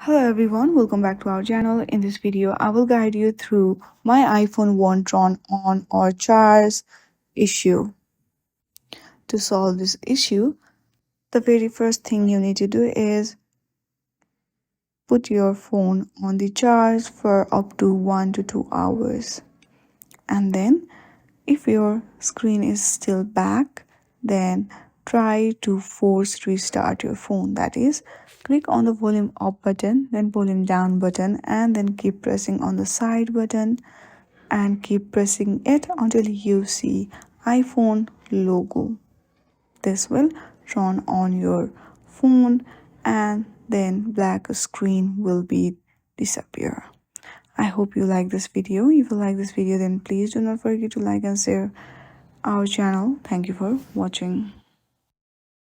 Hello everyone, welcome back to our channel. In this video, I will guide you through my iPhone won't turn on or charge issue. To solve this issue, the very first thing you need to do is put your phone on the charge for up to 1 to 2 hours. And then if your screen is still back, then try to force restart your phone. That is, click on the volume up button, then volume down button, and then keep pressing on the side button and keep pressing it until you see iPhone logo. This will turn on your phone and then black screen will be disappear. I hope you like this video. If you like this video, then please do not forget to like and share our channel. Thank you for watching.